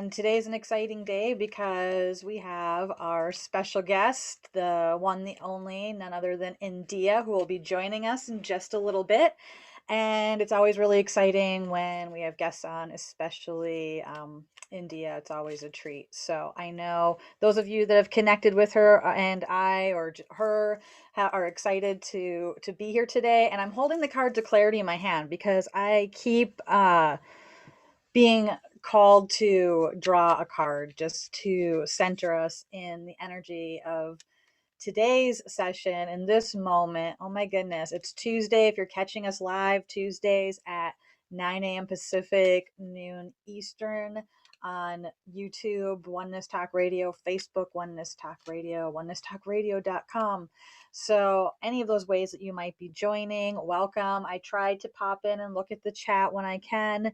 And today's an exciting day because we have our special guest, the one, the only, none other than India, who will be joining us in just a little bit. And it's always really exciting when we have guests on, especially India. It's always a treat. So I know those of you that have connected with her and I or her are excited to be here today. And I'm holding the card to clarity in my hand because I keep being called to draw a card just to center us in the energy of today's session in this moment. Oh my goodness, it's Tuesday. If you're catching us live, Tuesdays at 9 a.m. Pacific, noon Eastern on YouTube, Oneness Talk Radio, Facebook, Oneness Talk Radio, onenesstalkradio.com. So any of those ways that you might be joining, welcome. I tried to pop in and look at the chat when I can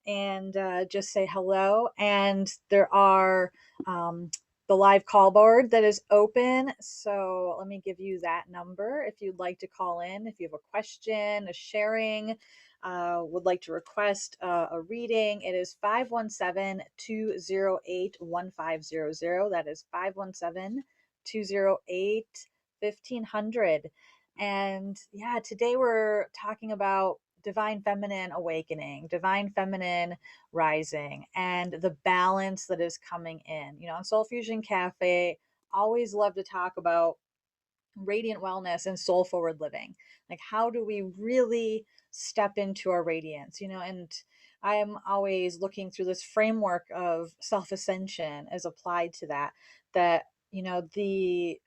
and just say hello. And there are the live call board that is open. So let me give you that number if you'd like to call in, if you have a question, a sharing, would like to request a reading. It is 517-208-1500. That is 517-208-1500. And yeah, today we're talking about divine feminine awakening, divine feminine rising, and the balance that is coming in. You know, on Soul Fusion Cafe, always love to talk about radiant wellness and soul forward living. Like, how do we really step into our radiance? You know, and I am always looking through this framework of self ascension as applied to that, you know, the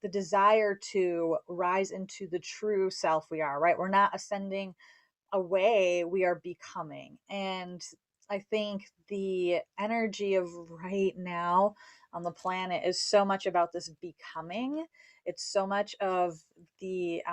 desire to rise into the true self we are, right? We're not ascending away, we are becoming. And I think the energy of right now on the planet is so much about this becoming. It's so much of the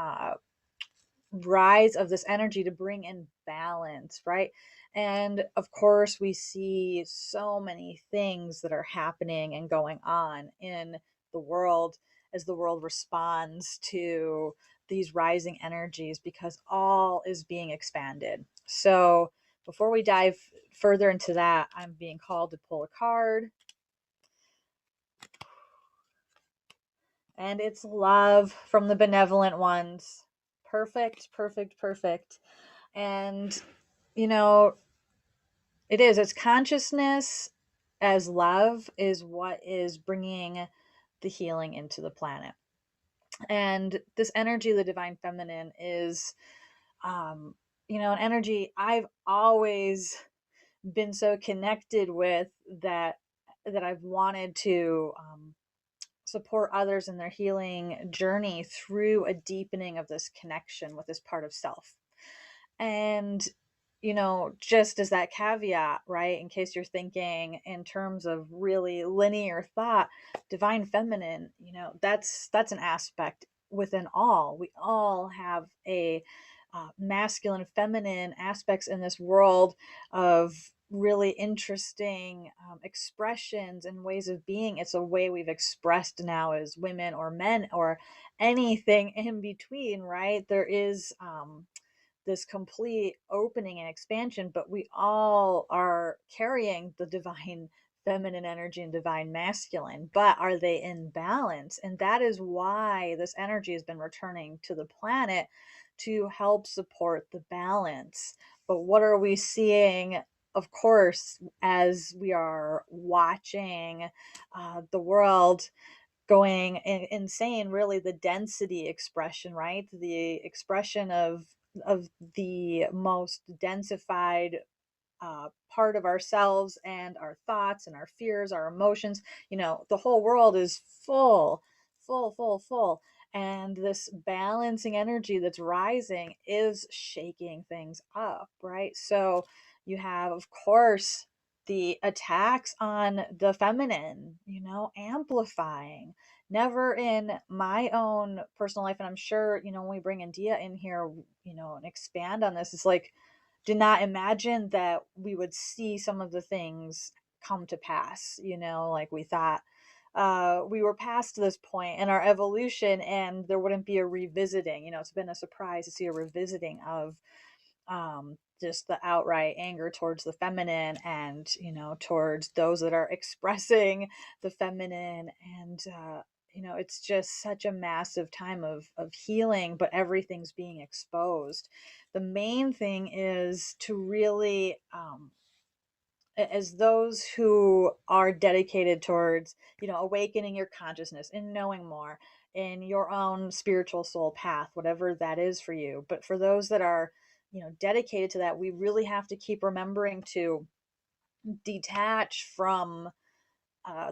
rise of this energy to bring in balance, right? And of course, we see so many things that are happening and going on in the world as the world responds to these rising energies because all is being expanded. So, before we dive further into that, I'm being called to pull a card, and it's love from the benevolent ones. Perfect, perfect, perfect. And you know, it's consciousness as love is what is bringing the healing into the planet. And this energy of the divine feminine is, an energy I've always been so connected with, that I've wanted to support others in their healing journey through a deepening of this connection with this part of self. And, just as that caveat, right, in case you're thinking in terms of really linear thought, divine feminine, that's an aspect within all. We all have a masculine, feminine aspects in this world of really interesting expressions and ways of being. It's a way we've expressed now as women or men or anything in between, right? There is this complete opening and expansion, but we all are carrying the divine feminine energy and divine masculine, but are they in balance? And that is why this energy has been returning to the planet to help support the balance. But what are we seeing? Of course, as we are watching the world going insane, really the density expression, right? The expression of the most densified part of ourselves and our thoughts and our fears, our emotions. The whole world is full, full, full, full. And this balancing energy that's rising is shaking things up, right? So you have, of course, the attacks on the feminine, amplifying. Never in my own personal life, and I'm sure, when we bring India in here, and expand on this, it's like, did not imagine that we would see some of the things come to pass, like we thought we were past this point in our evolution and there wouldn't be a revisiting. It's been a surprise to see a revisiting of just the outright anger towards the feminine, and towards those that are expressing the feminine. And it's just such a massive time of healing, but everything's being exposed. The main thing is to really, as those who are dedicated towards awakening your consciousness and knowing more in your own spiritual soul path, whatever that is for you. But for those that are dedicated to that, we really have to keep remembering to detach from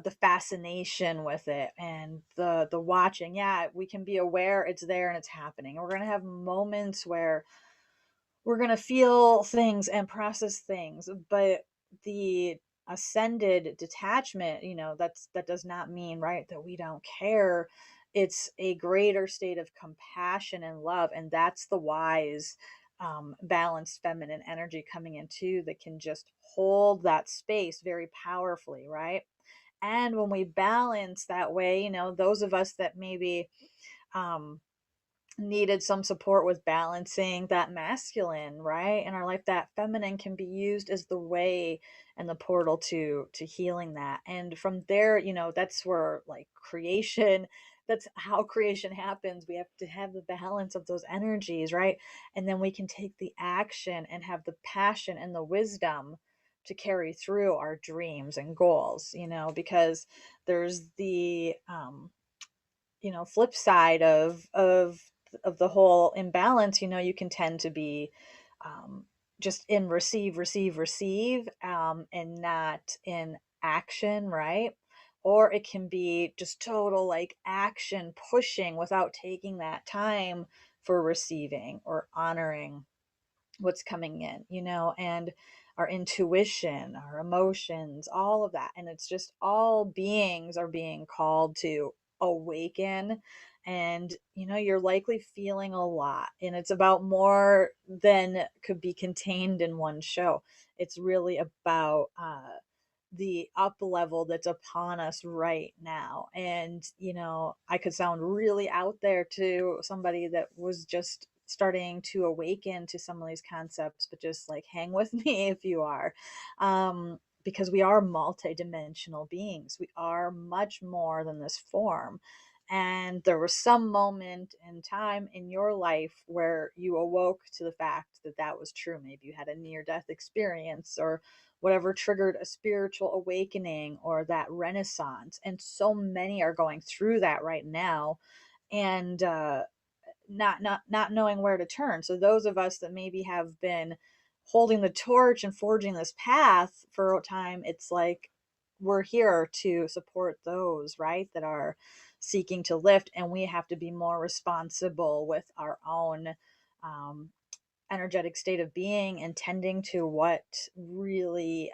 the fascination with it, and the watching. Yeah, we can be aware it's there and it's happening. We're going to have moments where we're going to feel things and process things, but the ascended detachment, that does not mean, right, that we don't care. It's a greater state of compassion and love, and that's the wise, balanced feminine energy coming into that can just hold that space very powerfully, right? And when we balance that way, those of us that maybe um needed some support with balancing that masculine, right, in our life, that feminine can be used as the way and the portal to healing that. And from there, that's where, like, creation, that's how creation happens. We have to have the balance of those energies, right? And then we can take the action and have the passion and the wisdom to carry through our dreams and goals, because there's the flip side of the whole imbalance. You can tend to be, um, just in receive, and not in action, right? Or it can be just total, like, action pushing without taking that time for receiving or honoring what's coming in, and our intuition, our emotions, all of that. And it's just all beings are being called to awaken. And, you're likely feeling a lot, and it's about more than could be contained in one show. It's really about, the up level that's upon us right now. And I could sound really out there to somebody that was just starting to awaken to some of these concepts, but just, like, hang with me if you are, because we are multidimensional beings. We are much more than this form. And there was some moment in time in your life where you awoke to the fact that that was true. Maybe you had a near death experience, or whatever triggered a spiritual awakening or that renaissance. And so many are going through that right now, and not knowing where to turn. So those of us that maybe have been holding the torch and forging this path for a time, it's like we're here to support those, right, that are seeking to lift. And we have to be more responsible with our own, um, energetic state of being, and tending to what really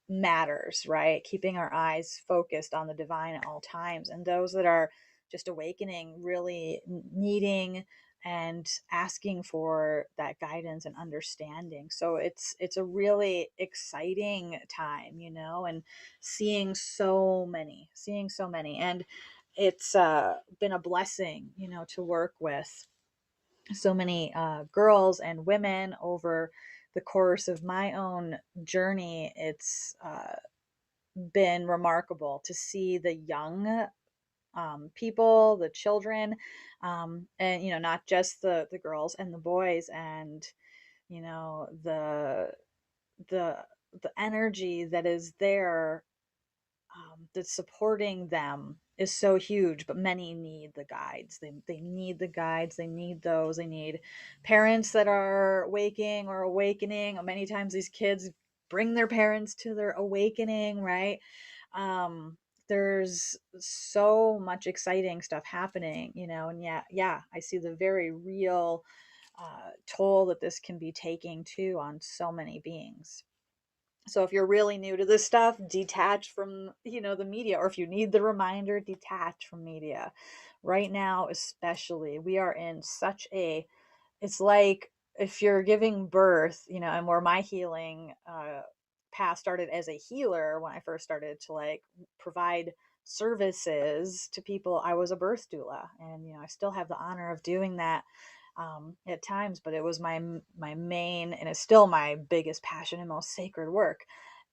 matters, right? Keeping our eyes focused on the divine at all times. And those that are just awakening, really needing and asking for that guidance and understanding. So it's a really exciting time, and seeing so many. And it's been a blessing, to work with so many girls and women over the course of my own journey. It's been remarkable to see the young, people, the children, and not just the girls and the boys, and the the the energy that is there, that's supporting them, is so huge. But many need the guides. They need the guides. They need those. They need parents that are waking or awakening. Many times these kids bring their parents to their awakening, right? um there's so much exciting stuff happening, and yeah, I see the very real toll that this can be taking too on so many beings. So if you're really new to this stuff, detach from, the media, or if you need the reminder, detach from media. Right now, especially, we are in such a, it's like if you're giving birth, and where my healing path started as a healer, when I first started to, like, provide services to people, I was a birth doula. And, I still have the honor of doing that. at times, but it was my main, and it's still my biggest passion and most sacred work.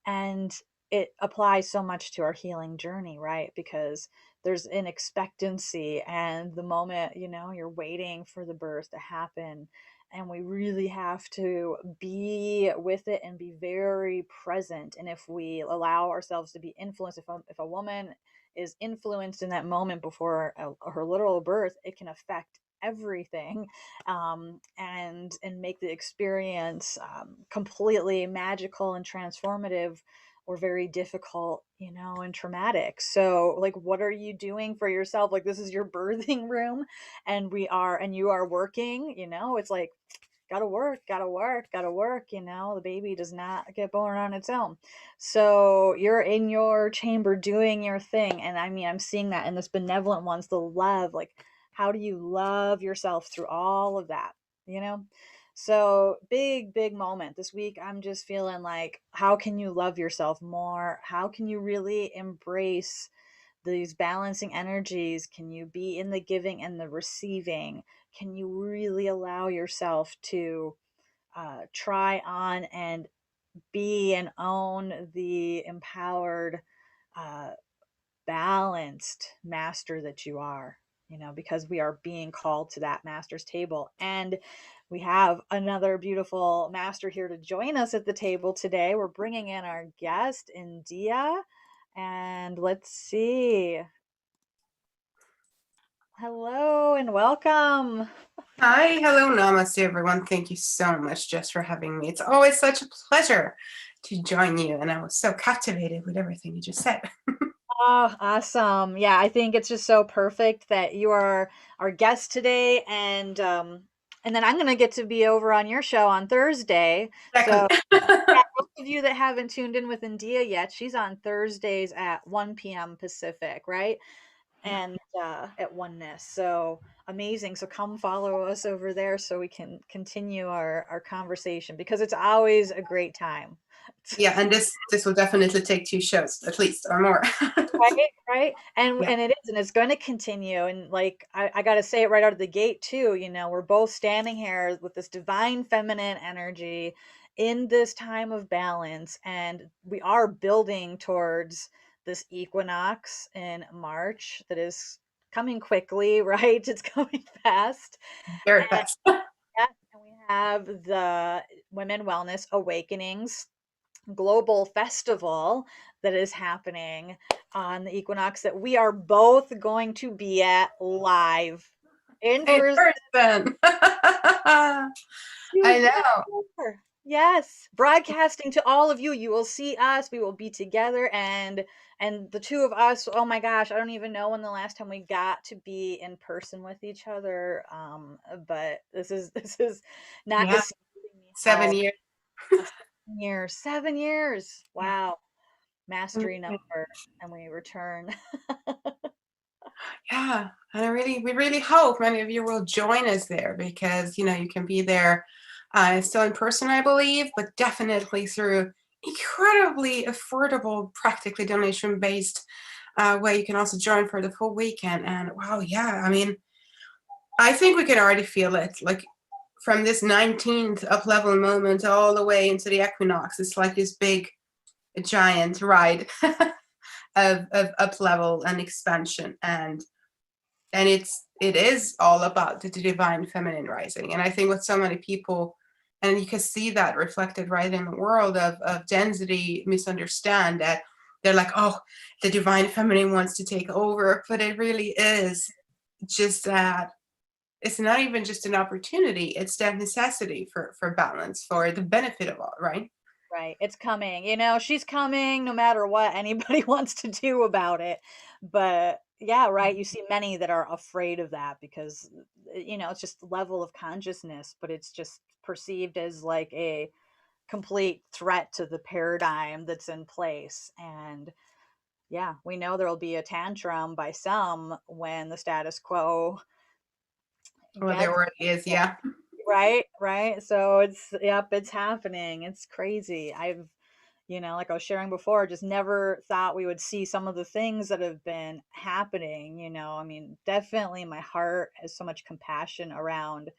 And it applies so much to our healing journey, right? Because there's an expectancy, and the moment, you're waiting for the birth to happen, and we really have to be with it and be very present. And if we allow ourselves to be influenced, if a woman is influenced in that moment before her literal birth, it can affect everything, and make the experience completely magical and transformative, or very difficult, and traumatic. So, like, what are you doing for yourself? Like, this is your birthing room, and you are working, it's like, gotta work, gotta work, gotta work. The baby does not get born on its own. So you're in your chamber doing your thing. And I mean, I'm seeing that in this benevolent ones, the love, like, how do you love yourself through all of that? You know? So big, big moment this week. I'm just feeling like, how can you love yourself more? How can you really embrace these balancing energies? Can you be in the giving and the receiving? Can you really allow yourself to try on and be and own the empowered, uh, balanced master that you are? Because we are being called to that master's table. And we have another beautiful master here to join us at the table today. We're bringing in our guest, India. And let's see. Hello and welcome. Hi, hello, namaste, everyone. Thank you so much, Jess, for having me. It's always such a pleasure to join you, and I was so captivated with everything you just said. Oh, awesome. Yeah, I think it's just so perfect that you are our guest today, and then I'm going to get to be over on your show on Thursday. Exactly. So, yeah, those of you that haven't tuned in with India yet, she's on Thursdays at 1 p.m. Pacific, right? Yeah. And at Oneness. So amazing. So come follow us over there so we can continue our conversation, because it's always a great time. Yeah, and this will definitely take 2 shows at least or more. Right, right. And Yeah, and it is, and it's going to continue. And like, I got to say it right out of the gate too, we're both standing here with this divine feminine energy in this time of balance, and we are building towards this equinox in March that is coming quickly, right? It's coming fast. very And fast. yeah, and we have the Women Wellness Awakenings global festival that is happening on the equinox, that we are both going to be at live in In person. person. I know. Together. Yes, broadcasting to all of you. You will see us. We will be together, and the two of us. Oh my gosh, I don't even know when the last time we got to be in person with each other. But this is not Yeah, deceiving me how 7 years. 7 years, 7 years. Wow, mastery number, and we return. Yeah, and we really hope many of you will join us there because you can be there still in person, I believe, but definitely through incredibly affordable, practically donation-based way. You can also join for the full weekend. And wow, yeah, I mean, I think we can already feel it, like from this 19th up level moment all the way into the equinox. It's like this big, giant ride of up level and expansion, and it is all about the divine feminine rising. And I think what so many people, and you can see that reflected right in the world of density, misunderstand that they're like, oh, the divine feminine wants to take over, but it really is just that it's not even just an opportunity, it's that necessity for balance, for the benefit of all, right? Right, it's coming. She's coming no matter what anybody wants to do about it. But yeah, right. You see many that are afraid of that because, it's just level of consciousness, but it's just perceived as like a complete threat to the paradigm that's in place. And yeah, we know there will be a tantrum by some when the status quo Well, there gets. already is, yeah. Right, right. So yep, it's happening. It's crazy. Like I was sharing before, just never thought we would see some of the things that have been happening. I mean, definitely my heart has so much compassion around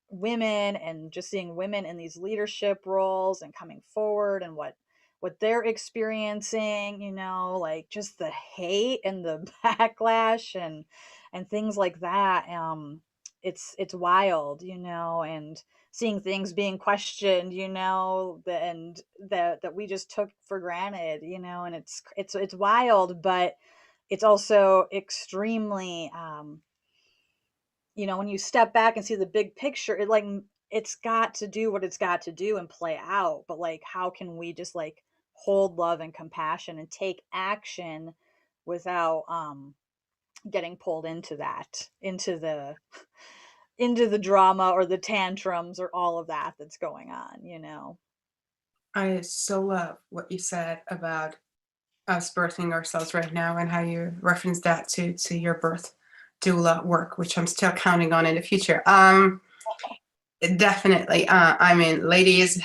women, and just seeing women in these leadership roles and coming forward, and what they're experiencing, like just the hate and the backlash and things like that. It's wild, and seeing things being questioned, and that we just took for granted, and it's wild, but it's also extremely, when you step back and see the big picture, it's got to do what it's got to do and play out. But like, how can we just like hold love and compassion and take action without getting pulled into the drama or the tantrums or all of that that's going on. I so love what you said about us birthing ourselves right now and how you referenced that to your birth doula work, which I'm still counting on in the future. Definitely. I mean, ladies,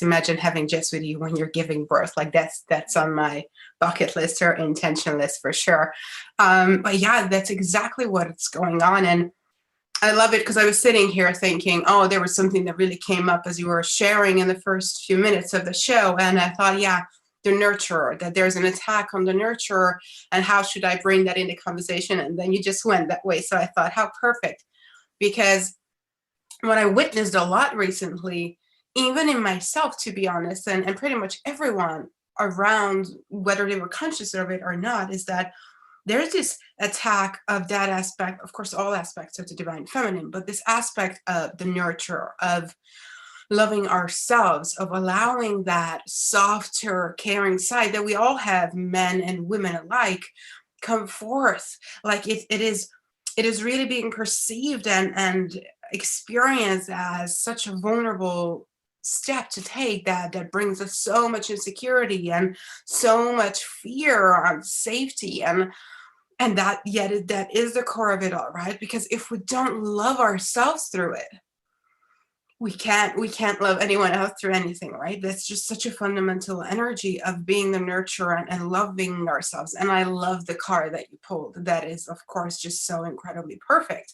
imagine having Jess with you when you're giving birth. Like that's on my bucket list or intention list for sure. But yeah, that's exactly what's going on. And I love it because I was sitting here thinking, oh, there was something that really came up as you were sharing in the first few minutes of the show. And I thought, yeah, the nurturer, that there's an attack on the nurturer, and how should I bring that into conversation? And then you just went that way. So I thought, how perfect. Because what I witnessed a lot recently, even in myself, to be honest, and pretty much everyone around, whether they were conscious of it or not, is that there's this attack of that aspect, of course, all aspects of the divine feminine, but this aspect of the nurture, of loving ourselves, of allowing that softer, caring side that we all have, men and women alike, come forth. Like it is really being perceived and experienced as such a vulnerable step to take that brings us so much insecurity and so much fear on safety, and that is the core of it all, right? Because if we don't love ourselves through it, we can't love anyone else through anything, right? That's just such a fundamental energy of being the nurturer and loving ourselves. And I love the card that you pulled. That is, of course, just so incredibly perfect,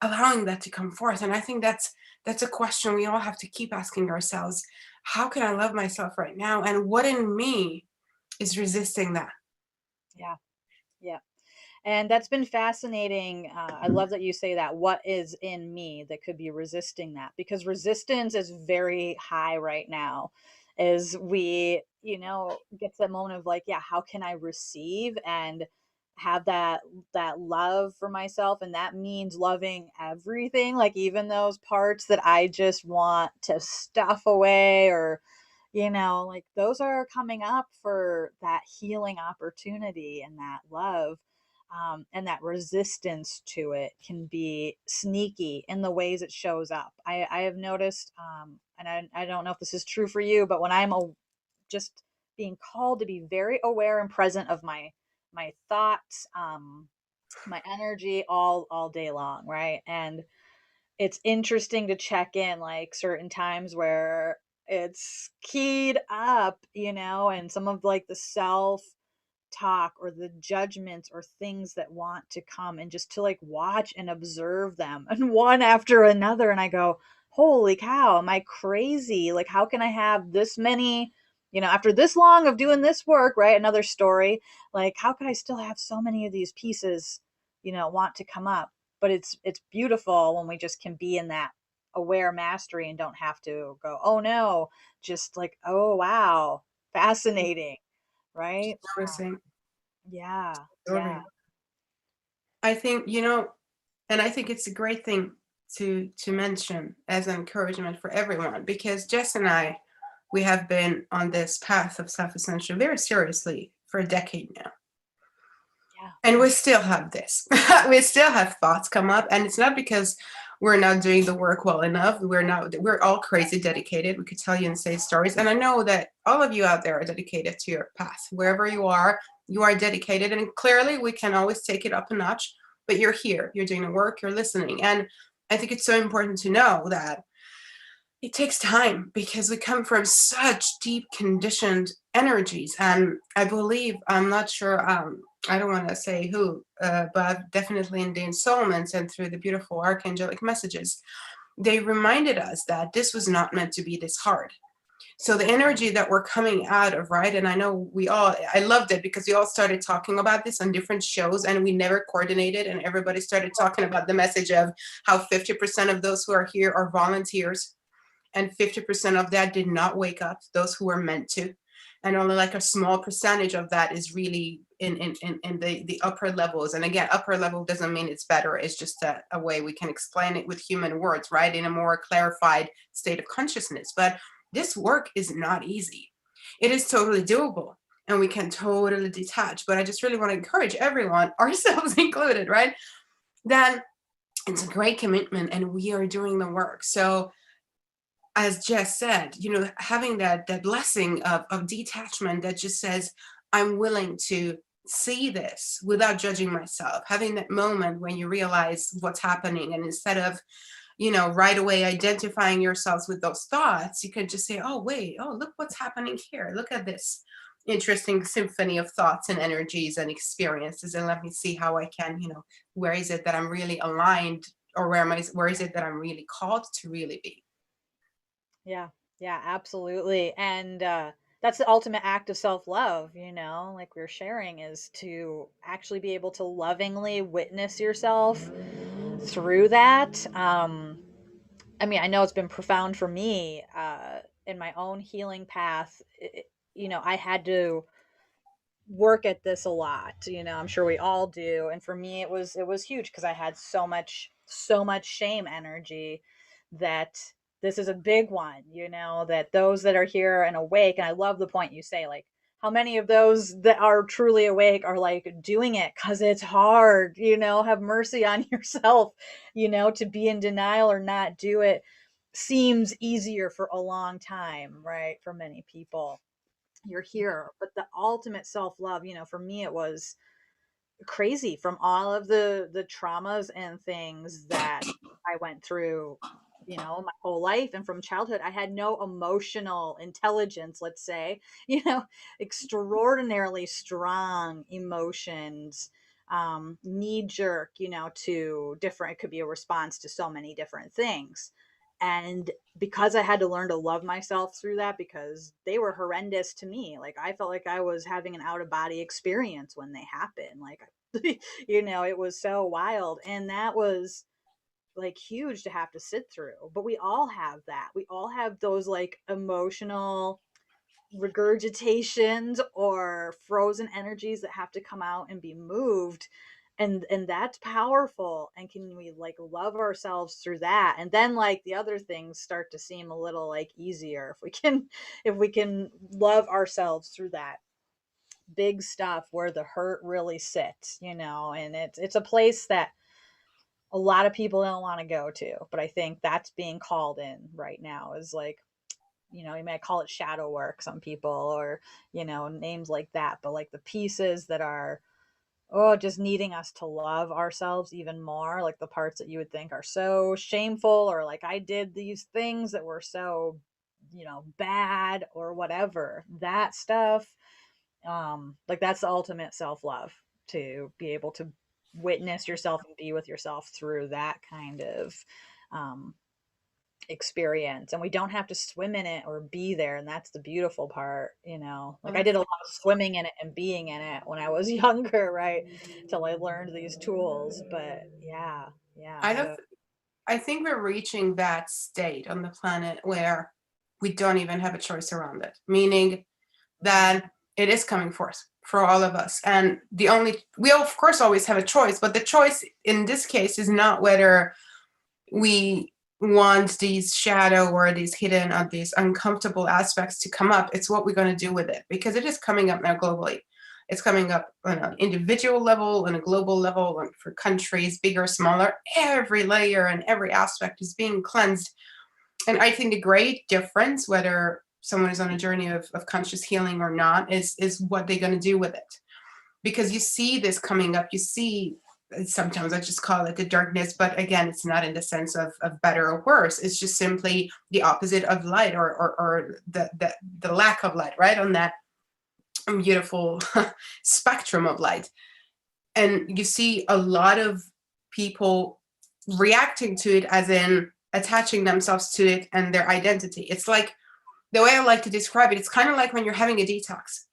allowing that to come forth. And I think that's a question we all have to keep asking ourselves. How can I love myself right now? And what in me is resisting that? Yeah. Yeah. And that's been fascinating. I love that you say that. What is in me that could be resisting that? Because resistance is very high right now. As we, get to that moment of like, yeah, how can I receive and have that love for myself? And that means loving everything, like even those parts that I just want to stuff away, or like those are coming up for that healing opportunity, and that love, and that resistance to it can be sneaky in the ways it shows up. I have noticed, and I don't know if this is true for you, but when just being called to be very aware and present of my thoughts, my energy all day long, right? And it's interesting to check in like certain times where it's keyed up, and some of like the self talk or the judgments or things that want to come, and just to like watch and observe them and one after another. And I go, holy cow, am I crazy? Like, how can I have this many, after this long of doing this work, right? Another story. Like, how could I still have so many of these pieces, want to come up? But it's beautiful when we just can be in that aware mastery and don't have to go, oh no, just like, oh wow, fascinating, right? Noticing, Yeah, yeah, observing. I think, and I think it's a great thing to mention as an encouragement for everyone, because Jess and I, we have been on this path of self-ascension very seriously for a decade now. yeah, And we still have this. We still have thoughts come up, and it's not because we're not doing the work well enough. We're all crazy dedicated. We could tell you and say stories. And I know that all of you out there are dedicated to your path. Wherever you are dedicated. And clearly we can always take it up a notch, but you're here, you're doing the work, you're listening. And I think it's so important to know that it takes time, because we come from such deep conditioned energies. And I believe, I'm not sure, I don't want to say who, but definitely in the installments and through the beautiful archangelic messages, they reminded us that this was not meant to be this hard. So the energy that we're coming out of, right? And I know I loved it because we all started talking about this on different shows and we never coordinated, and everybody started talking about the message of how 50% of those who are here are volunteers and 50% of that did not wake up, those who were meant to. And only like a small percentage of that is really in the upper levels. And again, upper level doesn't mean it's better. It's just a way we can explain it with human words, right? In a more clarified state of consciousness. But this work is not easy. It is totally doable and we can totally detach. But I just really want to encourage everyone, ourselves included, right? That it's a great commitment and we are doing the work. So as Jess said, having that blessing of detachment that just says, I'm willing to see this without judging myself, having that moment when you realize what's happening. And instead of, right away identifying yourselves with those thoughts, you can just say, oh, wait, oh, look what's happening here. Look at this interesting symphony of thoughts and energies and experiences. And let me see how I can, where is it that I'm really aligned, or where is it that I'm really called to really be? Yeah. Yeah, absolutely. And that's the ultimate act of self-love, like we are sharing, is to actually be able to lovingly witness yourself through that. I mean, I know it's been profound for me in my own healing path. I had to work at this a lot. I'm sure we all do. And for me, it was huge because I had so much shame energy that this is a big one, that those that are here and awake, and I love the point you say, like, how many of those that are truly awake are like doing it because it's hard, have mercy on yourself, to be in denial or not do it seems easier for a long time, right? For many people, you're here. But the ultimate self-love, for me, it was crazy from all of the traumas and things that I went through, my whole life. And from childhood, I had no emotional intelligence, let's say, extraordinarily strong emotions, knee jerk, to different, it could be a response to so many different things. And because I had to learn to love myself through that, because they were horrendous to me, like I felt like I was having an out of body experience when they happened. Like, it was so wild. And that was like huge to have to sit through. But we all have that. We all have those like emotional regurgitations or frozen energies that have to come out and be moved. And that's powerful. And can we like love ourselves through that? And then like the other things start to seem a little like easier if we can love ourselves through that big stuff where the hurt really sits, and it's a place that a lot of people don't want to go to. But I think that's being called in right now, is like, you might call it shadow work, some people, or, names like that. But like the pieces that are, just needing us to love ourselves even more, like the parts that you would think are so shameful, or like I did these things that were so, bad or whatever, that stuff. Like that's the ultimate self-love, to be able to witness yourself and be with yourself through that kind of um experience. And we don't have to swim in it or be there, and that's the beautiful part. Like I did a lot of swimming in it and being in it when I was younger, right, till I learned these tools. But yeah, yeah, I don't. I think we're reaching that state on the planet where we don't even have a choice around it, meaning that it is coming forth for all of us. And we of course always have a choice, but the choice in this case is not whether we want these shadow or these hidden or these uncomfortable aspects to come up. It's what we're going to do with it, because it is coming up now globally. It's coming up on an individual level, on a global level, and for countries, bigger, smaller. Every layer and every aspect is being cleansed. And I think the great difference, whether someone is on a journey of conscious healing or not, is what they're going to do with it. Because you see this coming up, you see, sometimes I just call it the darkness, but again, it's not in the sense of better or worse. It's just simply the opposite of light, or the lack of light, right? On that beautiful spectrum of light. And you see a lot of people reacting to it, as in attaching themselves to it and their identity. It's like, the way I like to describe it, it's kind of like when you're having a detox.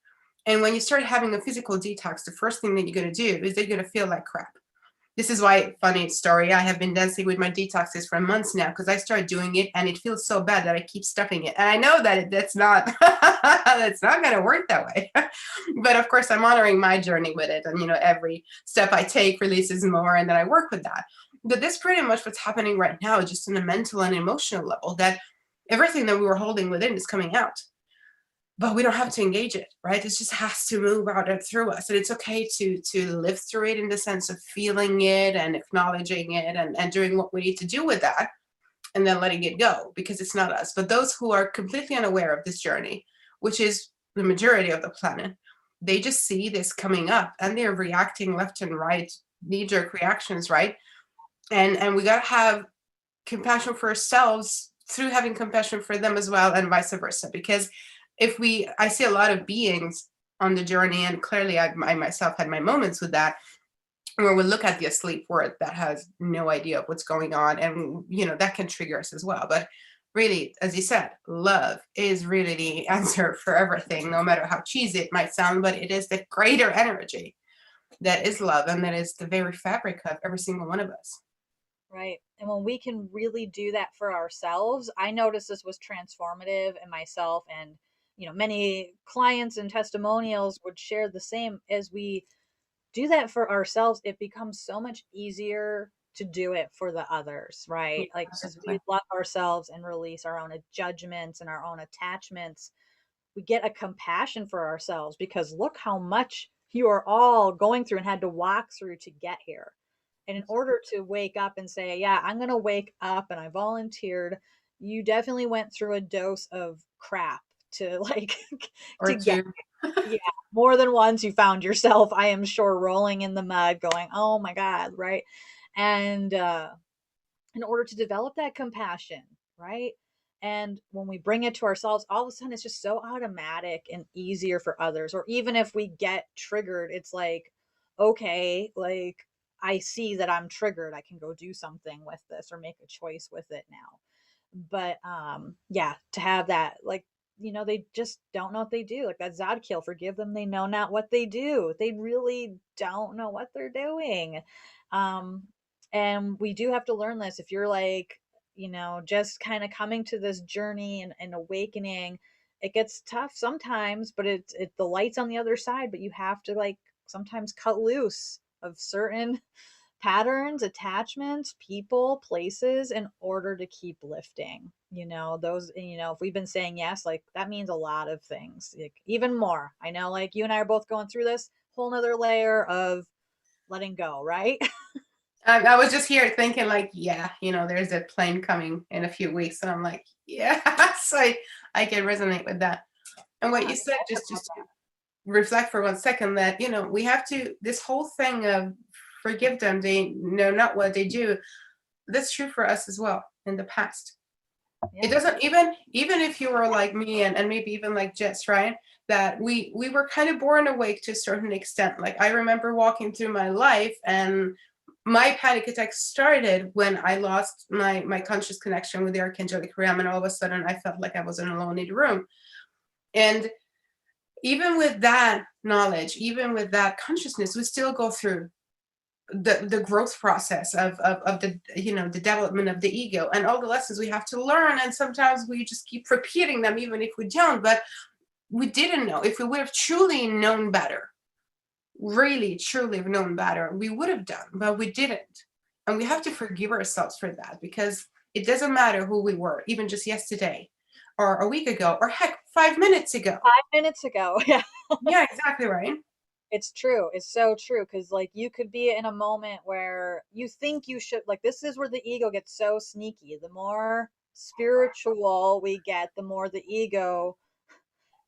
And when you start having a physical detox, the first thing that you're going to do is you're going to feel like crap. This is why, funny story, I have been dancing with my detoxes for months now, because I started doing it and it feels so bad that I keep stuffing it. And I know that that's not that's not going to work that way. But of course, I'm honoring my journey with it. And, every step I take releases more, and then I work with that. But this pretty much what's happening right now, just on a mental and emotional level, that everything that we were holding within is coming out. But we don't have to engage it, right? It just has to move out and through us. And it's okay to live through it, in the sense of feeling it and acknowledging it, and doing what we need to do with that, and then letting it go, because it's not us. But those who are completely unaware of this journey, which is the majority of the planet, they just see this coming up and they're reacting left and right, knee-jerk reactions, right? And we got to have compassion for ourselves through having compassion for them as well, and vice versa. Because I see a lot of beings on the journey, and clearly I myself had my moments with that, where we look at the asleep word that has no idea of what's going on, and that can trigger us as well. But really, as you said, love is really the answer for everything, no matter how cheesy it might sound. But it is the greater energy that is love, and that is the very fabric of every single one of us. Right. And when we can really do that for ourselves, I noticed this was transformative in myself, and many clients and testimonials would share the same. As we do that for ourselves, it becomes so much easier to do it for the others, Yeah, right? Like, as we absolutely. love ourselves and release our own judgments and our own attachments, we get a compassion for ourselves, because look how much you are all going through and had to walk through to get here. And in order to wake up and say, yeah, I'm going to wake up and I volunteered, you definitely went through a dose of crap to like Or to get, to yeah, more than once you found yourself, I am sure, rolling in the mud going, oh my God, right? And in order to develop that compassion, right? And when we bring it to ourselves, all of a sudden it's just so automatic and easier for others. Or even if we get triggered, it's like, okay, like I see that I'm triggered. I can go do something with this or make a choice with it now. But yeah, to have that, like, they just don't know what they do. Like that Zodkiel, forgive them, they know not what they do. They really don't know what they're doing. Um, and we do have to learn this. If you're like, just kind of coming to this journey and awakening, it gets tough sometimes, but it's the light's on the other side. But you have to like sometimes cut loose of certain patterns, attachments, people, places, in order to keep lifting. Those, if we've been saying yes, like that means a lot of things, like even more. I know, like you and I are both going through this whole nother layer of letting go, right? I was just here thinking, like, yeah, there's a plane coming in a few weeks, and I'm like, yes, I can resonate with that. And what Yeah, you said, talk just about to reflect for 1 second, that we have to, this whole thing of forgive them, they know not what they do. That's true for us as well in the past. that. It Yeah. doesn't, even if you were like me, and maybe even like Jess, right? That we were kind of born awake to a certain extent. Like, I remember walking through my life, and my panic attack started when I lost my conscious connection with the archangelic realm, and all of a sudden I felt like I was alone in the room. And even with that knowledge, even with that consciousness, we still go through the growth process of the development of the ego, and all the lessons we have to learn. And sometimes we just keep repeating them, even if we don't. But we didn't know. If we would have truly known better, really truly known better, we would have done, but we didn't. And we have to forgive ourselves for that, because it doesn't matter who we were, even just yesterday, or a week ago, or heck, 5 minutes ago. 5 minutes ago. Yeah. Yeah, exactly right. It's true. It's so true. Cause like you could be in a moment where you think you should, like, this is where the ego gets so sneaky. The more spiritual we get, the more the ego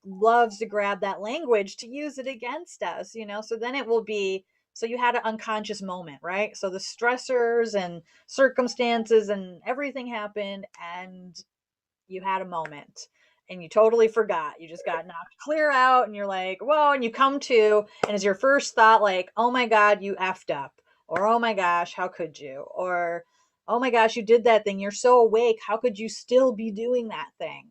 loves to grab that language to use it against us, So then it will be, so you had an unconscious moment, right? So the stressors and circumstances and everything happened, and you had a moment. and you totally forgot. You just got knocked clear out and you're like, whoa, and you come to, and is your first thought like, oh my God, you effed up? Or, oh my gosh, how could you? Or, oh my gosh, you did that thing. You're so awake. How could you still be doing that thing?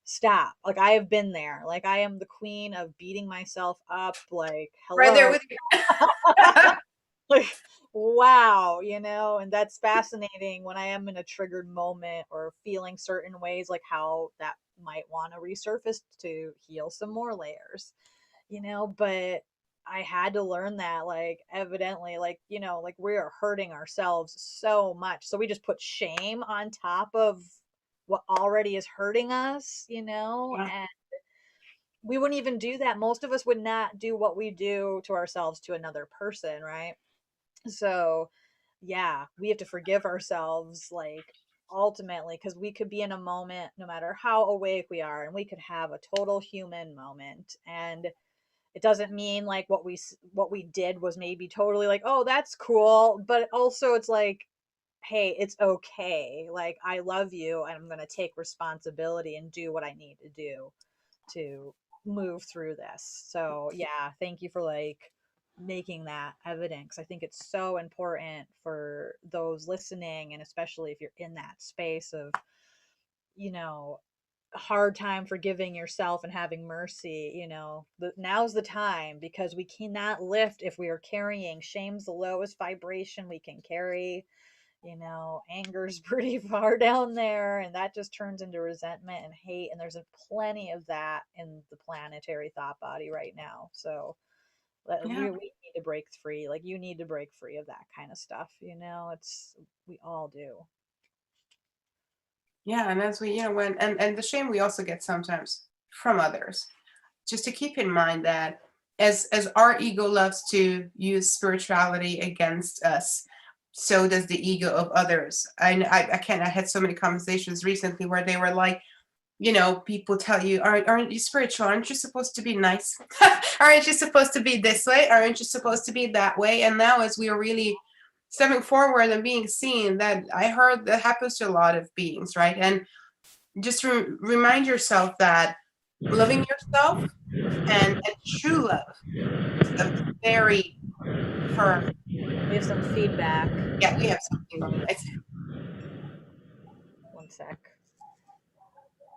Stop. Like, I have been there. Like, I am the queen of beating myself up. Like, Right there hello. with you. Like, wow, and that's fascinating when I am in a triggered moment or feeling certain ways, like how that might want to resurface to heal some more layers, but I had to learn that, like, evidently, like, like we are hurting ourselves so much. So we just put shame on top of what already is hurting us, Yeah. and we wouldn't even do that. Most of us would not do what we do to ourselves to another person, right? So, yeah, we have to forgive ourselves, like, ultimately, because we could be in a moment, no matter how awake we are, and we could have a total human moment. And it doesn't mean like what we did was maybe totally like, oh, that's cool, but also it's like, hey, it's okay. Like, I love you, and I'm going to take responsibility and do what I need to do to move through this. So, yeah, thank you for like making that evident, because I think it's so important for those listening, and especially if you're in that space of, you know, a hard time forgiving yourself and having mercy. Now's the time, because we cannot lift if we are carrying. Shame's the lowest vibration we can carry. Anger's pretty far down there, and that just turns into resentment and hate, and there's plenty of that in the planetary thought body right now. So Yeah. we need to break free. Like, you need to break free of that kind of stuff. It's we all do. Yeah. And as we, when, and the shame we also get sometimes from others, just to keep in mind that as our ego loves to use spirituality against us, so does the ego of others. I can't, I had so many conversations recently where they were like, people tell you, aren't you spiritual? Aren't you supposed to be nice? Aren't you supposed to be this way? Aren't you supposed to be that way? And now, as we are really stepping forward and being seen, that I heard that happens to a lot of beings, right? And just remind yourself that loving yourself and true love is a very firm. We have some feedback. Yeah, we have something going. One sec.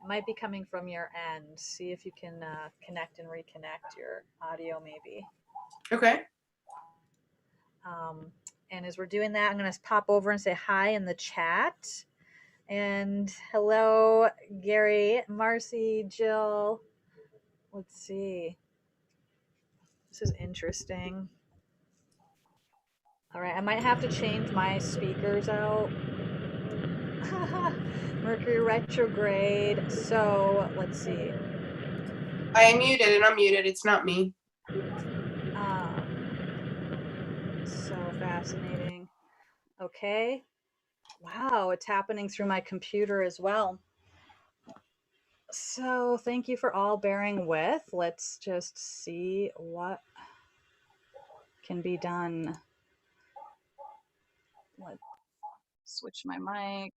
It might be coming from your end. See if you can connect and reconnect your audio, maybe. Okay. Um, and as we're doing that, I'm going to pop over and say hi in the chat. And hello, Gary, Marcy, Jill. Let's see. This is interesting. All right, I might have to change my speakers out. Mercury retrograde. So let's see. I am muted and unmuted. It's not me. So fascinating. Okay. Wow, it's happening through my computer as well. So thank you for all bearing with. Let's just see what can be done. Let's switch my mic.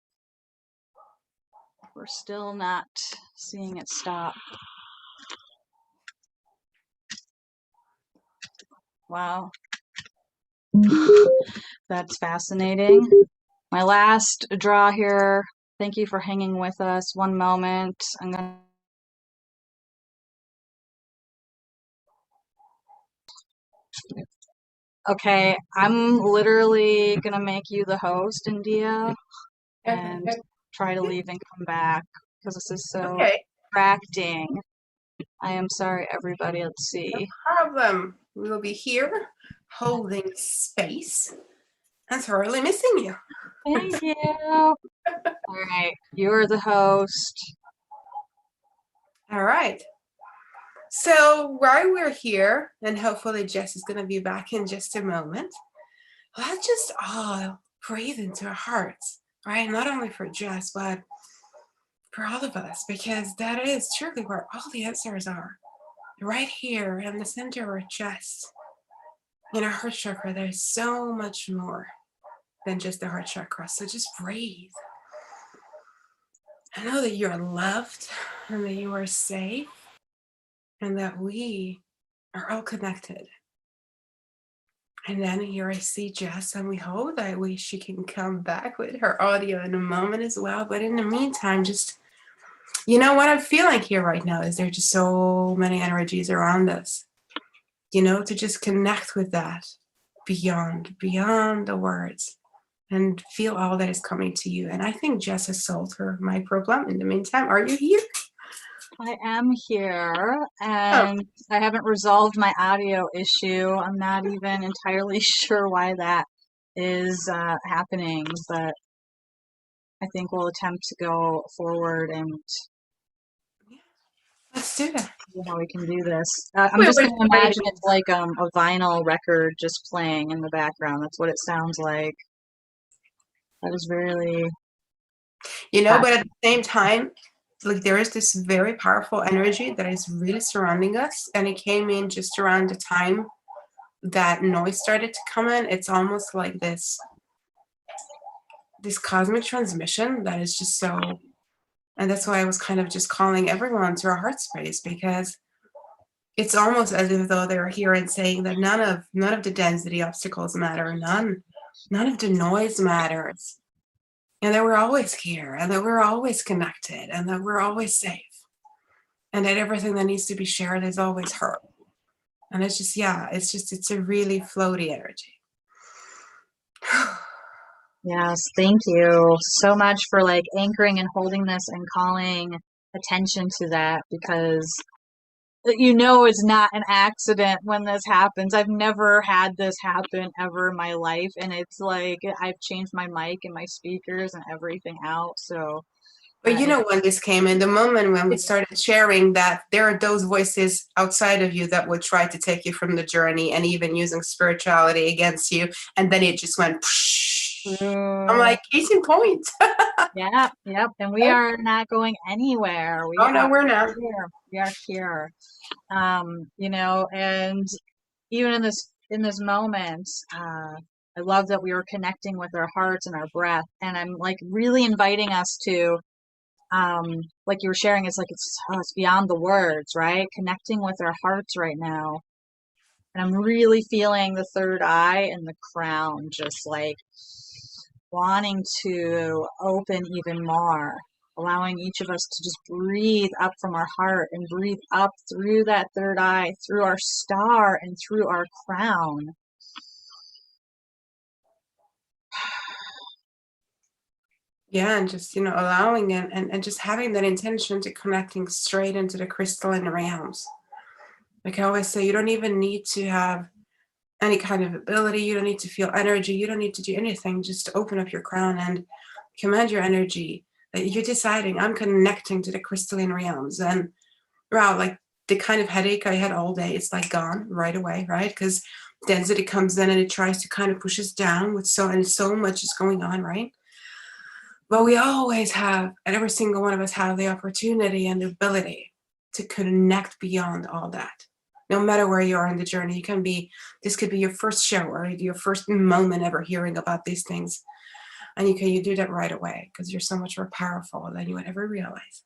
We're still not seeing it stop. Wow. That's fascinating. My last draw here. Thank you for hanging with us. One moment. I'm going to. Okay, I'm literally going to make you the host, India, and try to leave and come back because this is so Okay. distracting. I am sorry, everybody. Let's see. Problem. We will be here holding space and thoroughly missing you. Thank you. All right, you're the host. All right. So while we're here, and hopefully Jess is going to be back in just a moment, let's just all breathe into our hearts, right? Not only for Jess, but for all of us, because that is truly where all the answers are. Right here in the center of our chest, in our heart chakra, there's so much more than just the heart chakra. So just breathe. I know that you're loved and that you are safe and that we are all connected. And then here I see Jess, and we hope that she can come back with her audio in a moment as well. But in the meantime, just what I'm feeling here right now is there just so many energies around us. To just connect with that beyond the words and feel all that is coming to you. And I think Jess has solved my problem. In the meantime, are you here? I am here, Oh, and I haven't resolved my audio issue. I'm not even entirely sure why that is happening, but I think we'll attempt to go forward and yeah, let's do that. see how we can do this. I'm We're just going to imagine waiting. it's like a vinyl record just playing in the background. That's what it sounds like. That is really But touching. at the same time, like there is this very powerful energy that is really surrounding us, and it came in just around the time that noise started to come in. It's almost like this cosmic transmission that is just so, and that's why I was kind of just calling everyone to our heart space, because it's almost as if though they were here and saying that none of the density obstacles matter, none of the noise matters, and that we're always here, and that we're always connected, and that we're always safe, and that everything that needs to be shared is always heard. And it's just, yeah, it's a really floaty energy. Yes, thank you so much for like anchoring and holding this and calling attention to that, because it's not an accident when this happens. I've never had this happen ever in my life, and it's like I've changed my mic and my speakers and everything out. So But it's when this came in, the moment when we it's started sharing that there are those voices outside of you that would try to take you from the journey and even using spirituality against you, and then it just went. I'm true. like, case in point. Yeah, yep. And we are not going anywhere. We Oh no, are we're not. here. We are here. And even in this moment, I love that we were connecting with our hearts and our breath, and I'm like really inviting us to, like you were sharing, it's beyond the words, right? Connecting with our hearts right now, and I'm really feeling the third eye and the crown, just like wanting to open even more, allowing each of us to just breathe up from our heart and breathe up through that third eye, through our star, and through our crown. Yeah, and just allowing and just having that intention to connecting straight into the crystalline realms. Like I always say, you don't even need to have any kind of ability. You don't need to feel energy. You don't need to do anything. Just open up your crown and command your energy. That you're deciding, I'm connecting to the crystalline realms. And wow, like the kind of headache I had all day, it's like gone right away, right? Because density comes in and it tries to kind of push us down and so much is going on, right? But we always have, and every single one of us have the opportunity and the ability to connect beyond all that. No matter where you are in the journey, this could be your first show or your first moment ever hearing about these things. And you do that right away because you're so much more powerful than you would ever realize.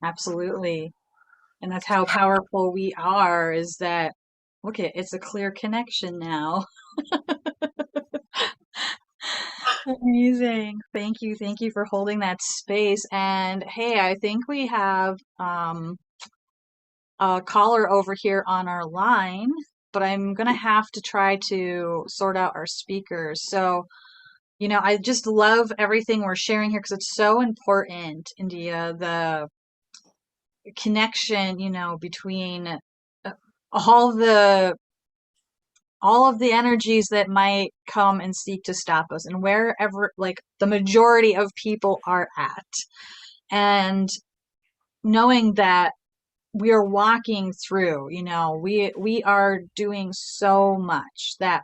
Absolutely. And that's how powerful we are, is that, look, it's a clear connection now. Amazing. Thank you. Thank you for holding that space. And hey, I think we have a caller over here on our line, but I'm gonna have to try to sort out our speakers. So, I just love everything we're sharing here because it's so important, India, the connection, between uh, all the all of the energies that might come and seek to stop us, and wherever like the majority of people are at, and knowing that we are walking through, we are doing so much that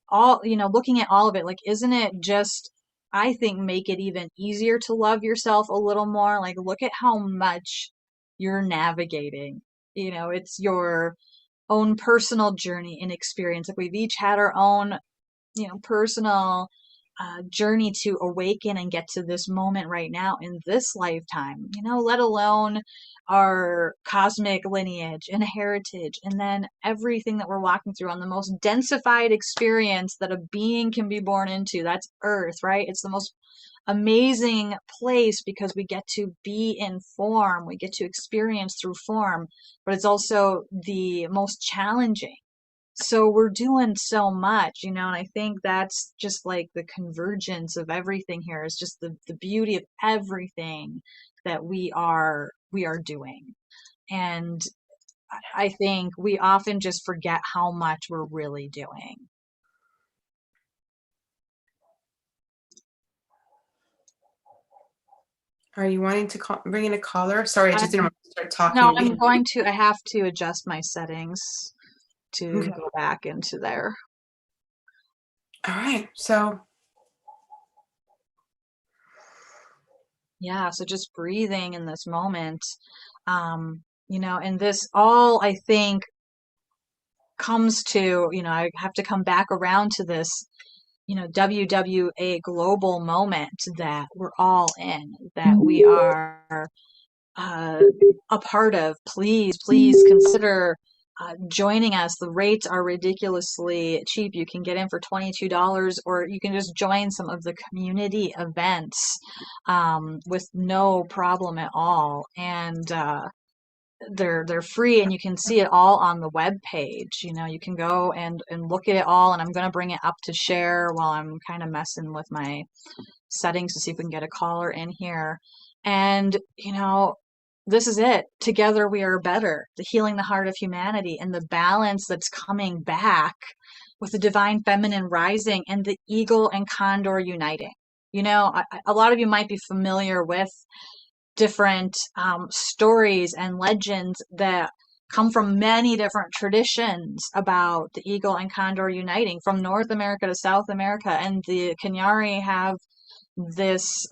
all, looking at all of it, like, isn't it just, I think, make it even easier to love yourself a little more. Like, look at how much you're navigating. It's your own personal journey and experience. Like, we've each had our own, personal journey to awaken and get to this moment right now in this lifetime, let alone our cosmic lineage and heritage, and then everything that we're walking through on the most densified experience that a being can be born into. That's Earth, right? It's the most amazing place because we get to be in form, we get to experience through form, but it's also the most challenging. So we're doing so much, and I think that's just like the convergence of everything here is just the beauty of everything that we are doing. And I think we often just forget how much we're really doing. Are you wanting to bring in a caller? Sorry, I just didn't want to start No, talking. I have to adjust my settings to Okay. go back into there. All right. So Yeah, so just breathing in this moment. And this all I think comes to, I have to come back around to this, WWA global moment that we're all in, that we are uh, a part of. Please consider joining us. The rates are ridiculously cheap. You can get in for $22, or you can just join some of the community events with no problem at all. And they're free, and you can see it all on the web page. You can go and look at it all. And I'm going to bring it up to share while I'm kind of messing with my settings to see if we can get a caller in here. And, this is it. Together we are better. The healing the heart of humanity and the balance that's coming back with the divine feminine rising and the eagle and condor uniting. A lot of you might be familiar with different stories and legends that come from many different traditions about the eagle and condor uniting from North America to South America. And the Kenyari have this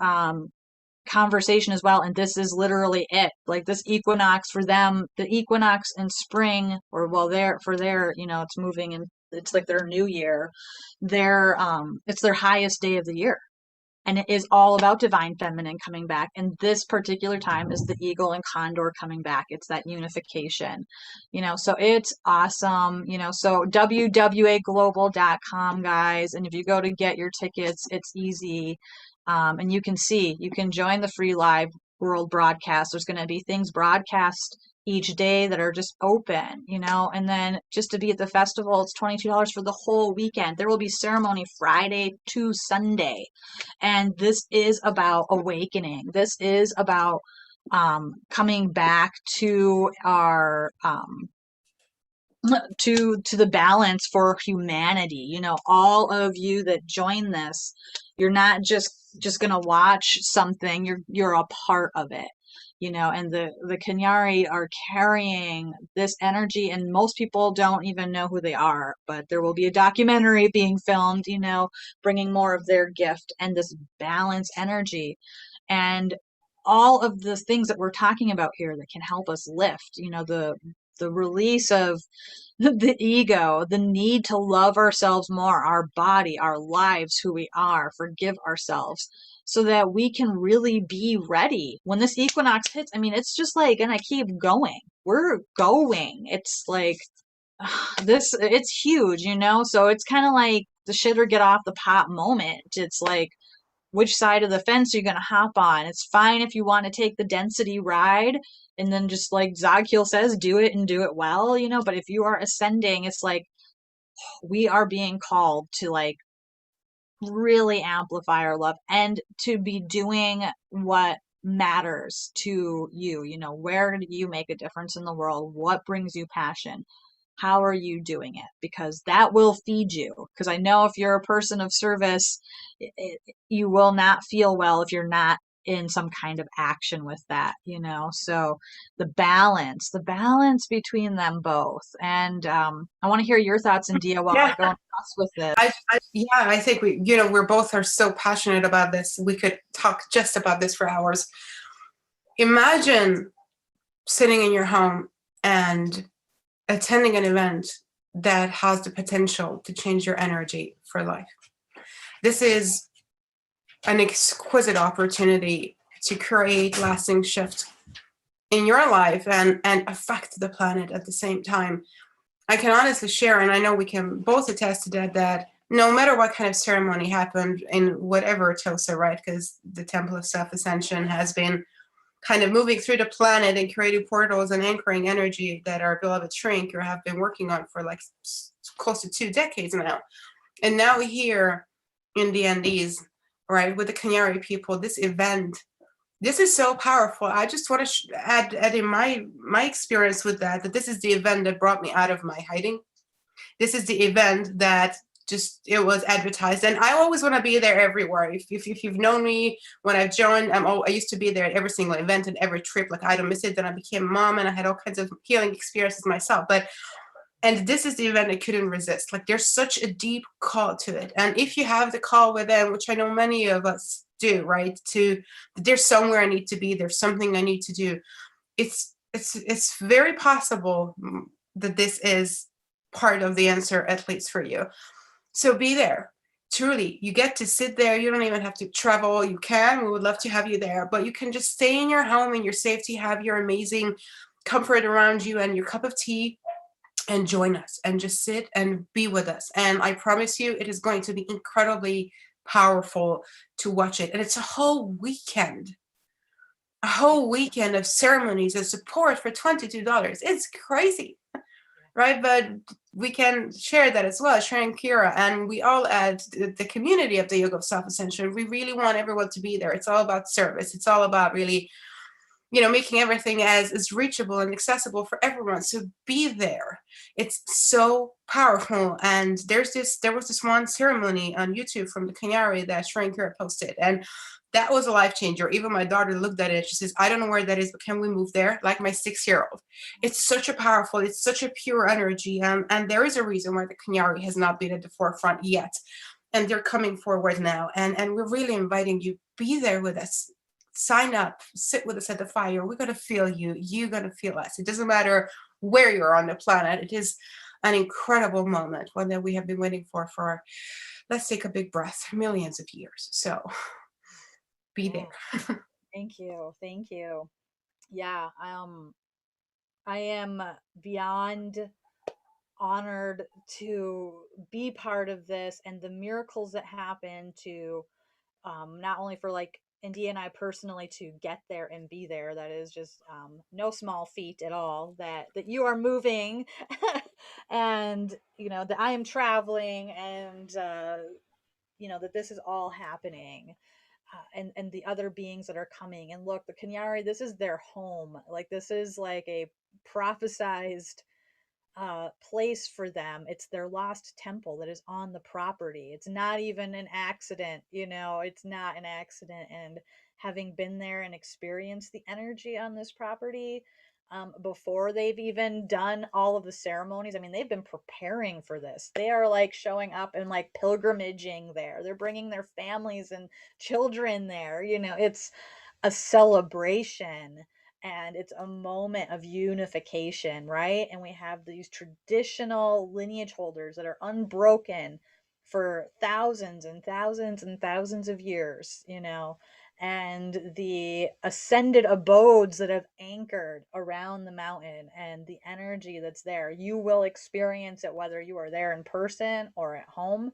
conversation as well, and this is literally it. Like this equinox for them, the equinox in spring, or well, it's moving, and it's like their new year. It's their highest day of the year, and it is all about divine feminine coming back. And this particular time is the eagle and condor coming back. It's that unification, so it's awesome. So wwaglobal.com, guys, and if you go to get your tickets, it's easy. And you can join the free live world broadcast. There's going to be things broadcast each day that are just open, and then just to be at the festival, it's $22 for the whole weekend. There will be ceremony Friday to Sunday. And this is about awakening. This is about coming back to our to the balance for humanity. All of you that join this, you're not just gonna watch something. You're a part of it. And the Kenyari are carrying this energy, and most people don't even know who they are, but there will be a documentary being filmed, bringing more of their gift and this balance energy. And all of the things that we're talking about here that can help us lift, the release of the ego, the need to love ourselves more, our body, our lives, who we are, forgive ourselves, so that we can really be ready when this equinox hits. I mean, it's just like, and I keep going. We're going. It's like it's huge, So it's kind of like the shit or get off the pot moment. It's like, which side of the fence are you going to hop on? It's fine if you want to take the density ride, and then just like Zagkiel says, do it and do it well, but if you are ascending, it's like we are being called to like really amplify our love and to be doing what matters to you. Where do you make a difference in the world? What brings you passion? How are you doing it? Because that will feed you. Because I know if you're a person of service, you will not feel well if you're not in some kind of action with that, So the balance between them both. And I want to hear your thoughts, and Dia, while yeah, I go and fuss with this. yeah, I think we're both are so passionate about this. We could talk just about this for hours. Imagine sitting in your home and attending an event that has the potential to change your energy for life. This is an exquisite opportunity to create lasting shift in your life and affect the planet at the same time. I can honestly share, and I know we can both attest to that, that no matter what kind of ceremony happened in whatever Tosa, right? Because the Temple of Self Ascension has been kind of moving through the planet and creating portals and anchoring energy that our beloved Shrinker have been working on for like close to 2 decades now. And now here in the Andes, right, with the Canary people, this event, this is so powerful. I just want to add in my experience with that this is the event that brought me out of my hiding. This is the event that just it was advertised, and I always want to be there everywhere. If you've known me when I've joined, I used to be there at every single event and every trip. Like I don't miss it. Then I became a mom, and I had all kinds of healing experiences myself. And this is the event I couldn't resist. Like there's such a deep call to it, and if you have the call within, which I know many of us do, right? To there's somewhere I need to be. There's something I need to do. It's very possible that this is part of the answer, at least for you. So be there. Truly, you get to sit there. You don't even have to travel. You can. We would love to have you there, but you can just stay in your home in your safety, have your amazing comfort around you and your cup of tea, and join us and just sit and be with us. And I promise you, it is going to be incredibly powerful to watch it. And it's a whole weekend of ceremonies and support for $22. It's crazy, right? But we can share that as well, sharing Kira, and we all at the community of the Yoga of Self Ascension. We really want everyone to be there. It's all about service. It's all about really, making everything as reachable and accessible for everyone. So be there. It's so powerful. And there was this one ceremony on YouTube from the Canary that Shrine Kira posted, and that was a life changer. Even my daughter looked at it. She says, I don't know where that is, but can we move there? Like my 6-year-old. It's such a pure energy. And there is a reason why the Canary has not been at the forefront yet. And they're coming forward now. And we're really inviting you, be there with us. Sign up, sit with us at the fire. We're going to feel you. You're going to feel us. It doesn't matter where you're on the planet. It is an incredible moment, one that we have been waiting for, let's take a big breath, millions of years. So be there. Thank you. Thank you. Yeah, I am beyond honored to be part of this and the miracles that happen to not only for like India and I personally to get there and be there. That is just no small feat at all. That you are moving, and that I am traveling, and that this is all happening. And the other beings that are coming, and look, the Kenyari, this is their home. Like this is like a prophesized place for them. It's their lost temple that is on the property. It's not even an accident, it's not an accident. And having been there and experienced the energy on this property, before they've even done all of the ceremonies, I mean, they've been preparing for this. They are like showing up and like pilgrimaging there. They're bringing their families and children there. It's a celebration, and it's a moment of unification, right? And we have these traditional lineage holders that are unbroken for thousands and thousands and thousands of years, and the ascended abodes that have anchored around the mountain, and the energy that's there. You will experience it whether you are there in person or at home.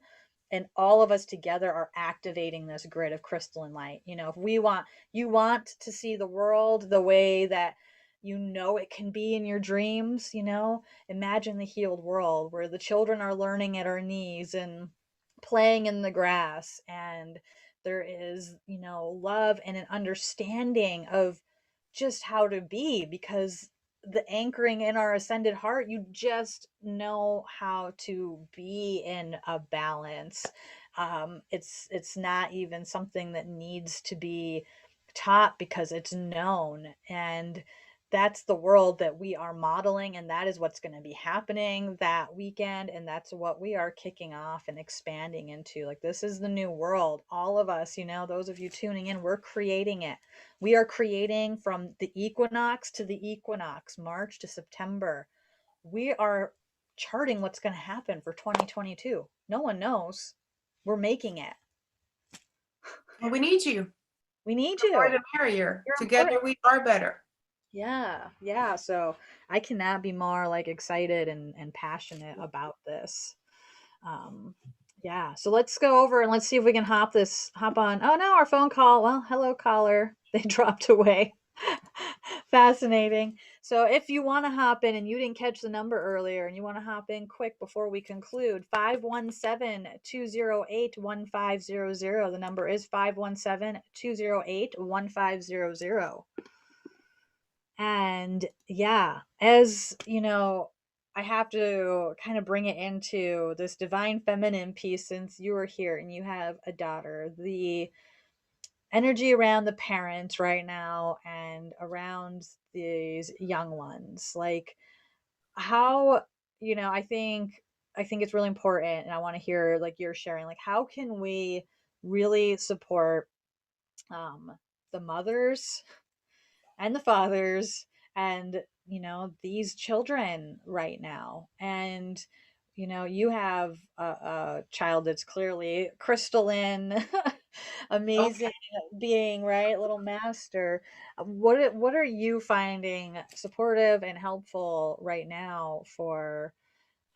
And all of us together are activating this grid of crystalline light. If you want to see the world the way that it can be in your dreams, imagine the healed world where the children are learning at our knees and playing in the grass, and there is love and an understanding of just how to be, because the anchoring in our ascended heart, you just know how to be in a balance. It's not even something that needs to be taught, because it's known. And that's the world that we are modeling, and that is what's going to be happening that weekend, and that's what we are kicking off and expanding into. Like, this is the new world. All of us, those of you tuning in, we're creating it. We are creating from the equinox to the equinox, March to September. We are charting what's going to happen for 2022. No one knows. We're making it. And we need you. We need The more you. the merrier. You're Together important. we are better. Yeah, yeah. So I cannot be more like excited and passionate about this. Um, yeah. So let's go over and let's see if we can hop on. Oh no, our phone call. Well, hello caller. They dropped away. Fascinating. So if you want to hop in and you didn't catch the number earlier and you want to hop in quick before we conclude, 517-208-1500. The number is 517-208-1500. And yeah, as you know, I have to kind of bring it into this divine feminine piece since you are here and you have a daughter. The energy around the parents right now and around these young ones. Like how, I think it's really important and I want to hear like you're sharing like how can we really support um the mothers and the fathers and these children right now. And you have a child that's clearly crystalline, amazing Okay. being, right? Little master. What are you finding supportive and helpful right now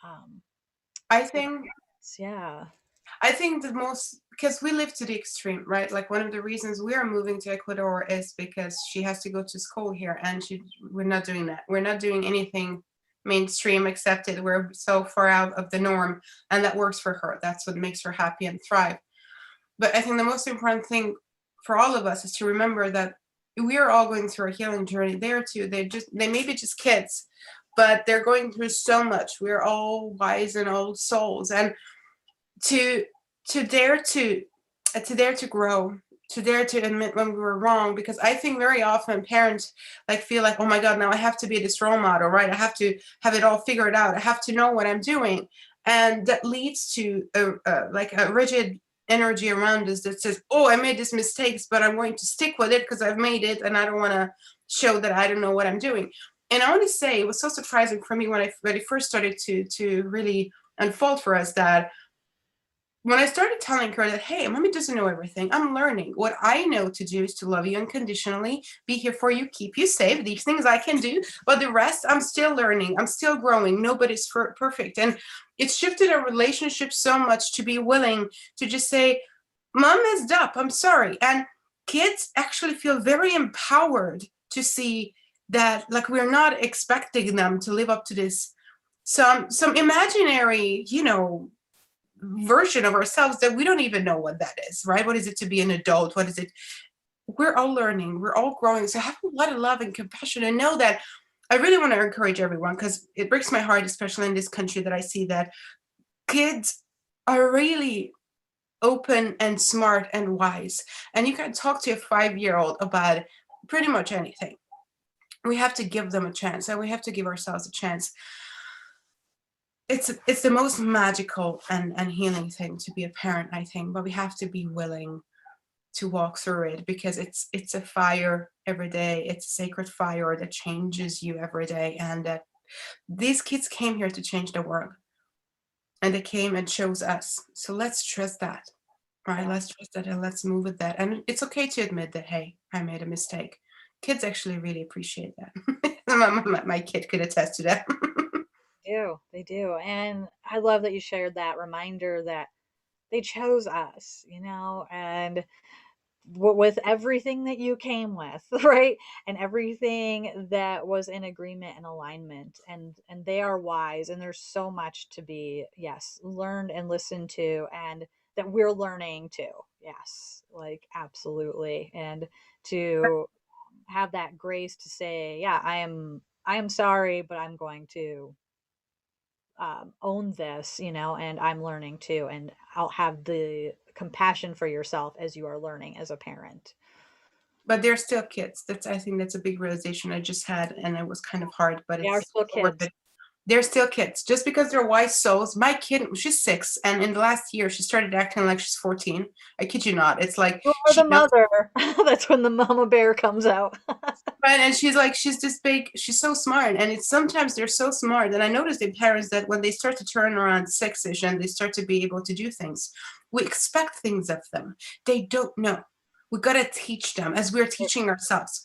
um I for think parents? Yeah. I think the most, because we live to the extreme, right? Like one of the reasons we are moving to Ecuador is because she has to go to school here, and we're not doing that. We're not doing anything mainstream accepted. We're so far out of the norm, and that works for her. That's what makes her happy and thrive. But I think the most important thing for all of us is to remember that we are all going through a healing journey. They're too. They may be just kids, but they're going through so much. We're all wise and old souls, and to to dare to grow, to dare to admit when we were wrong, because I think very often parents like feel like, oh my god, now I have to be this role model, right? I have to have it all figured out, I have to know what I'm doing, and that leads to like a rigid energy around us that says, oh, I made these mistakes, but I'm going to stick with it because I've made it and I don't want to show that I don't know what I'm doing. And I want to say it was so surprising for me when I first started to really unfold for us that when I started telling her that, hey, mommy doesn't know everything, I'm learning. What I know to do is to love you unconditionally, be here for you, keep you safe. These things I can do, but the rest, I'm still learning. I'm still growing. Nobody's perfect. And it shifted our relationship so much to be willing to just say, mom messed up. I'm sorry. And kids actually feel very empowered to see that, like, we're not expecting them to live up to this some imaginary, version of ourselves that we don't even know what that is, right? What is it to be an adult? What is it? We're all learning, we're all growing. So have a lot of love and compassion and know that I really want to encourage everyone, because it breaks my heart, especially in this country, that I see that kids are really open and smart and wise. And you can talk to a 5-year-old about pretty much anything. We have to give them a chance, and we have to give ourselves a chance. It's the most magical and healing thing to be a parent, I think, but we have to be willing to walk through it, because it's a fire every day. It's a sacred fire that changes you every day, and that these kids came here to change the world, and they came and chose us. So let's trust that, right? Yeah. Let's trust that, and let's move with that. And it's okay to admit that, hey, I made a mistake. Kids actually really appreciate that. My kid could attest to that. They do. And I love that you shared that reminder that they chose us, and with everything that you came with, right? And everything that was in agreement and alignment, and they are wise, and there's so much to be, yes, learned and listened to, and that we're learning too. Yes, like absolutely. And to have that grace to say, yeah, I am sorry, but I'm going to own this, and I'm learning too. And I'll have the compassion for yourself as you are learning as a parent. But they're still kids. I think that's a big realization I just had, and it was kind of hard, but They are it's still worth kids. it. They're still kids. Just because they're wise souls. My kid, she's 6, and in the last year, she started acting like she's 14. I kid you not. It's like You are she the knows, mother. That's when the mama bear comes out. right? And she's like, she's this big. She's so smart, and it's sometimes they're so smart. And I noticed in parents that when they start to turn around 6ish and they start to be able to do things, we expect things of them. They don't know. We got to teach them as we're teaching ourselves.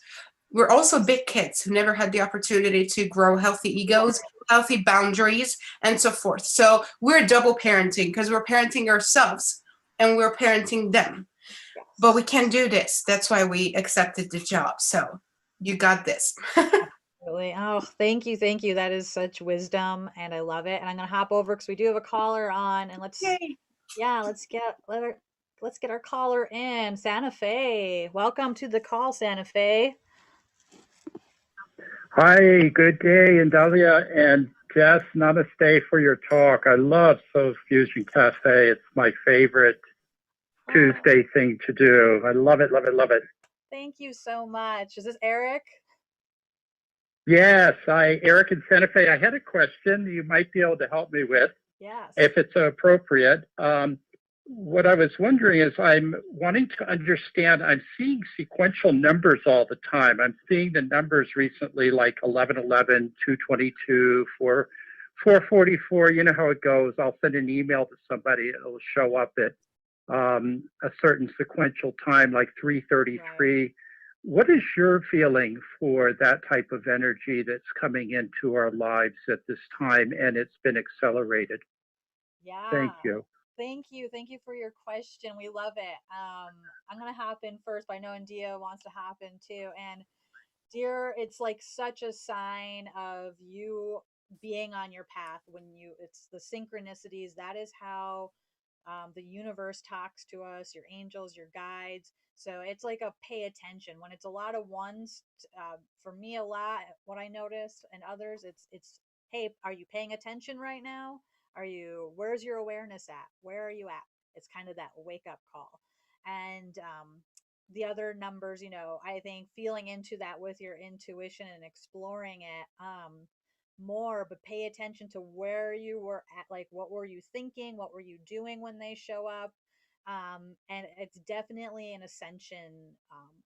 We're also big kids who never had the opportunity to grow healthy egos, healthy boundaries, and so forth. So we're double parenting because we're parenting ourselves and we're parenting them. Yes. But we can do this. That's why we accepted the job. So you got this. Absolutely. Oh, thank you. Thank you. That is such wisdom and I love it. And I'm going to hop over because we do have a caller on and Yay. let's get our caller in. Santa Fe. Welcome to the call, Santa Fe. Hi, good day, Indalia and Jess. Namaste for your talk. I love Soul Fusion Cafe. It's my favorite Tuesday thing to do. I love it, love it, love it. Thank you so much. Is this Eric? Yes, Eric in Santa Fe. I had a question you might be able to help me with, Yes. if it's appropriate. What I was wondering is I'm wanting to understand, I'm seeing sequential numbers all the time. I'm seeing the numbers recently like 1111, 222, 444. You know how it goes. I'll send an email to somebody, it'll show up at a certain sequential time, like 333. Right. What is your feeling for that type of energy that's coming into our lives at this time and it's been accelerated? Yeah. Thank you. Thank you. Thank you for your question. We love it. I'm going to hop in first, but I know India wants to hop in too. And dear, it's like such a sign of you being on your path it's the synchronicities. That is how the universe talks to us, your angels, your guides. So it's like a pay attention. When it's a lot of ones, for me, a lot, what I notice and others, it's, hey, are you paying attention right now? Where's your awareness at? Where are you at? It's kind of that wake up call. And the other numbers, I think feeling into that with your intuition and exploring it more, but pay attention to where you were at, like what were you thinking, what were you doing when they show up. And it's definitely an ascension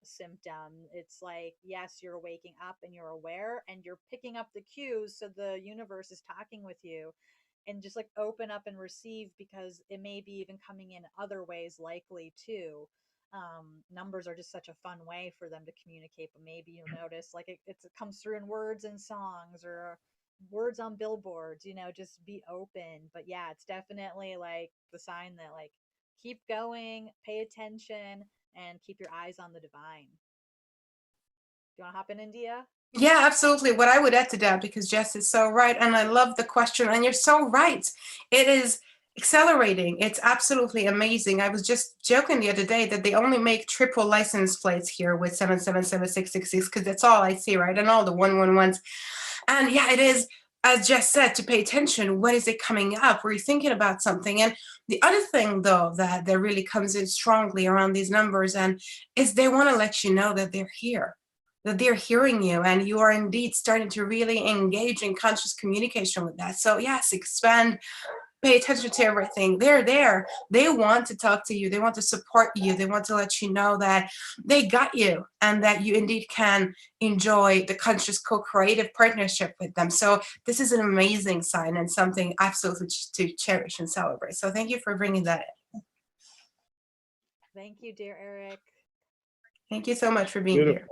symptom. It's like, yes, you're waking up and you're aware and you're picking up the cues, so the universe is talking with you, and just like open up and receive, because it may be even coming in other ways likely too. Numbers are just such a fun way for them to communicate, but maybe you'll notice like it comes through in words and songs or words on billboards, just be open. But yeah, it's definitely like the sign that like keep going, pay attention, and keep your eyes on the divine. Do you want to hop in, India? Yeah, absolutely. What I would add to that, because Jess is so right, and I love the question, and you're so right. It is accelerating. It's absolutely amazing. I was just joking the other day that they only make triple license plates here with 777-666 because that's all I see, right? And all the 111s. And yeah, it is, as Jess said, to pay attention. When is it coming up? Were you thinking about something? And the other thing, though, that really comes in strongly around these numbers and is they want to let you know that they're here, that they're hearing you, and you are indeed starting to really engage in conscious communication with that. So yes, expand, pay attention to everything. They're there. They want to talk to you. They want to support you. They want to let you know that they got you and that you indeed can enjoy the conscious co-creative partnership with them. So this is an amazing sign and something absolutely to cherish and celebrate. So thank you for bringing that in. Thank you, dear Eric. Thank you so much for being here.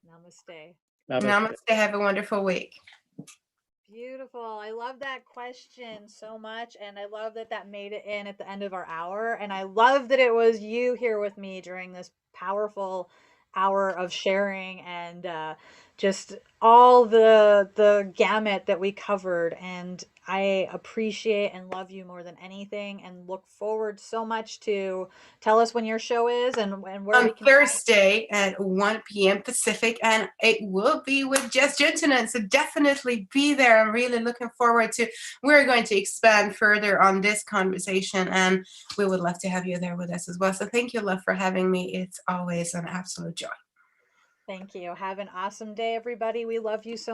Namaste. Namaste. Have a wonderful week. Beautiful. I love that question so much. And I love that made it in at the end of our hour. And I love that it was you here with me during this powerful hour of sharing and just all the gamut that we covered. And I appreciate and love you more than anything and look forward so much to tell us when your show is and where we can Thursday at 1 p.m. Pacific, and it will be with Jess Juntunen, so definitely be there. I'm really looking forward to, we're going to expand further on this conversation, and we would love to have you there with us as well. So thank you, love, for having me. It's always an absolute joy. Thank you. Have an awesome day, everybody. We love you so